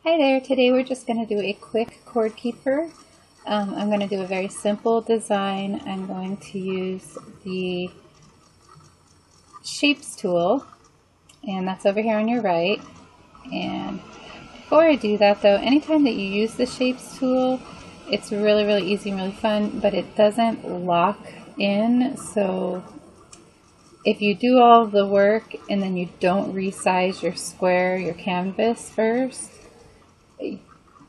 Hi there, today we're just going to do a quick cord keeper. I'm going to do a very simple design. I'm going to use the shapes tool, and that's over here on your right. And before I do that though, anytime that you use the shapes tool, it's really easy and really fun, but it doesn't lock in. So if you do all the work and then you don't resize your square, your canvas first,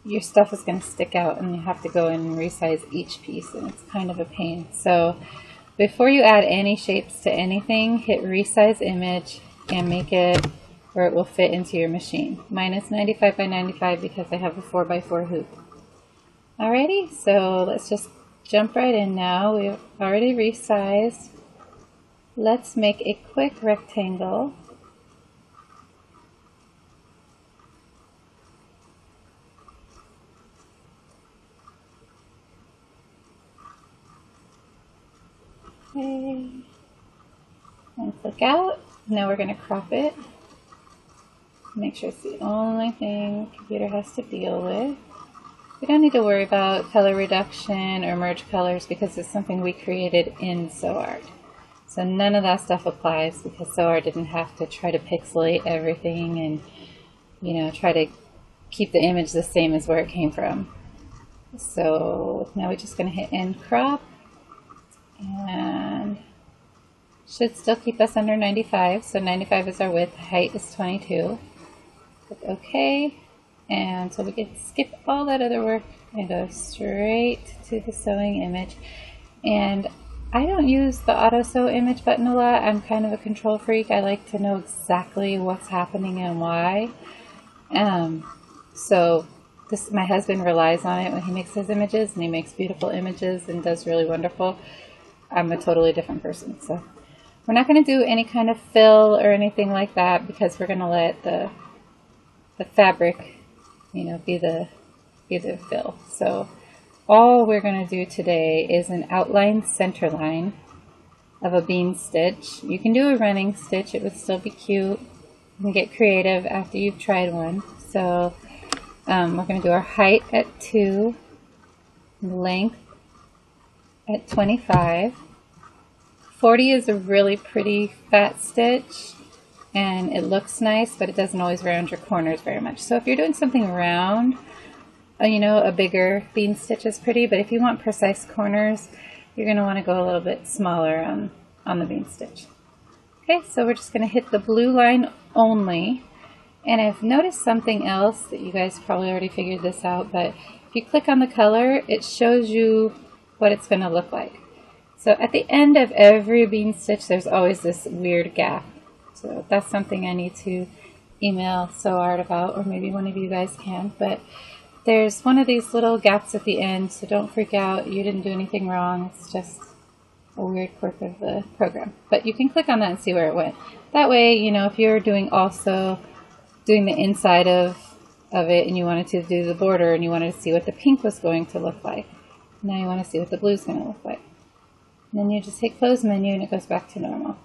your stuff is going to stick out and you have to go in and resize each piece, and it's kind of a pain. So before you add any shapes to anything, hit resize image and make it where it will fit into your machine. Mine is 95 by 95 because I have a 4x4 hoop. Alrighty, so let's just jump right in now. We've already resized. Let's make a quick rectangle. Okay, and click out. Now we're going to crop it. Make sure it's the only thing the computer has to deal with. We don't need to worry about color reduction or merge colors because it's something we created in SewArt. So none of that stuff applies because SewArt didn't have to try to pixelate everything and, you know, try to keep the image the same as where it came from. So now we're just going to hit end crop. And should still keep us under 95, so 95 is our width, height is 22. Click OK, and so we can skip all that other work and go straight to the sewing image. And I don't use the auto sew image button a lot. I'm kind of a control freak. I like to know exactly what's happening and why. So my husband relies on it when he makes his images, and he makes beautiful images and does really wonderful. I'm a totally different person, so we're not going to do any kind of fill or anything like that because we're going to let the fabric, you know, be the fill. So all we're going to do today is an outline center line of a bean stitch. You can do a running stitch; it would still be cute. You can get creative after you've tried one. So we're going to do our height at 2, length at 25. 40 is a really pretty fat stitch and it looks nice, but it doesn't always round your corners very much. So if you're doing something round, you know, a bigger bean stitch is pretty, but if you want precise corners, you're going to want to go a little bit smaller on the bean stitch. Okay, so we're just going to hit the blue line only. And I've noticed something else that you guys probably already figured this out, but if you click on the color, it shows you what it's going to look like. So at the end of every bean stitch, there's always this weird gap. So that's something I need to email SewArt about, or maybe one of you guys can. But there's one of these little gaps at the end, so don't freak out. You didn't do anything wrong. It's just a weird quirk of the program. But you can click on that and see where it went. That way, you know, if you're doing the inside of it and you wanted to do the border and you wanted to see what the pink was going to look like, now you want to see what the blue is going to look like. And then you just hit close menu and it goes back to normal.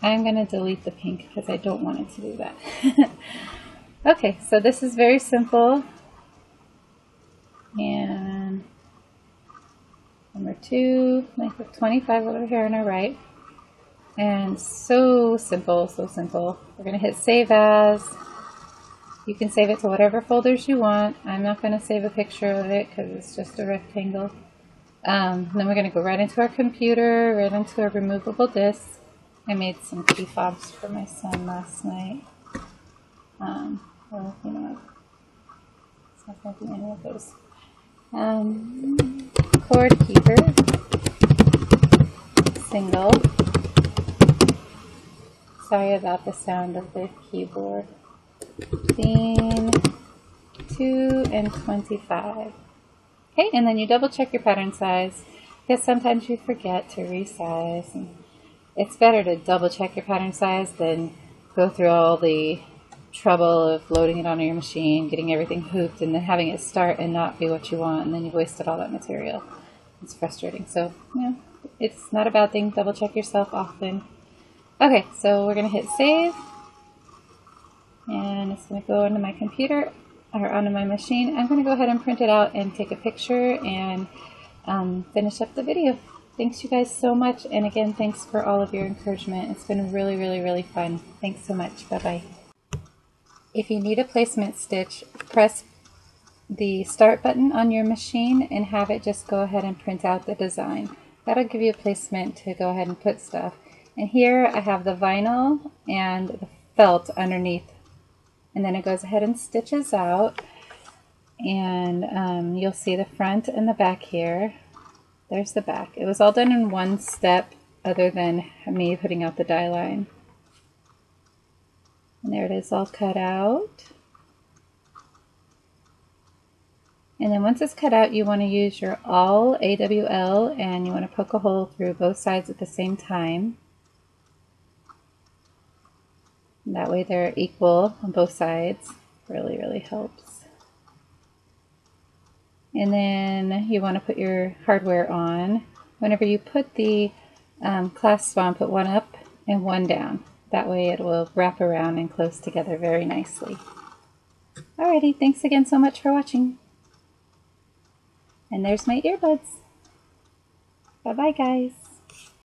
I'm going to delete the pink because I don't want it to do that. Okay, so this is very simple. And number 2, length of 25 over here on our right. And so simple, so simple. We're going to hit save as. You can save it to whatever folders you want. I'm not going to save a picture of it because it's just a rectangle. Then we're going to go right into our computer, right into our removable disk. I made some key fobs for my son last night. Well, you know, it's not going to be any of those. Cord keeper, single. Sorry about the sound of the keyboard. Bean 2 and 25. Okay, and then you double check your pattern size because sometimes you forget to resize. And it's better to double check your pattern size than go through all the trouble of loading it onto your machine, getting everything hooped, and then having it start and not be what you want, and then you've wasted all that material. It's frustrating. So, you know, it's not a bad thing. Double check yourself often. Okay, so we're going to hit save. And it's going to go into my computer. are onto my machine, I'm going to go ahead and print it out and take a picture and finish up the video. Thanks you guys so much, and again, thanks for all of your encouragement. It's been really, really, really fun. Thanks so much. Bye-bye. If you need a placement stitch, press the start button on your machine and have it just go ahead and print out the design. That'll give you a placement to go ahead and put stuff. And here I have the vinyl and the felt underneath, and then it goes ahead and stitches out, and you'll see the front and the back here. There's the back. It was all done in one step other than me putting out the die line. And there it is all cut out. And then once it's cut out, you want to use your awl AWL, and you want to poke a hole through both sides at the same time. And that way they're equal on both sides. Really, really helps. And then you want to put your hardware on. Whenever you put the clasps on, put one up and one down. That way it will wrap around and close together very nicely. Alrighty, thanks again so much for watching. And there's my earbuds. Bye-bye, guys.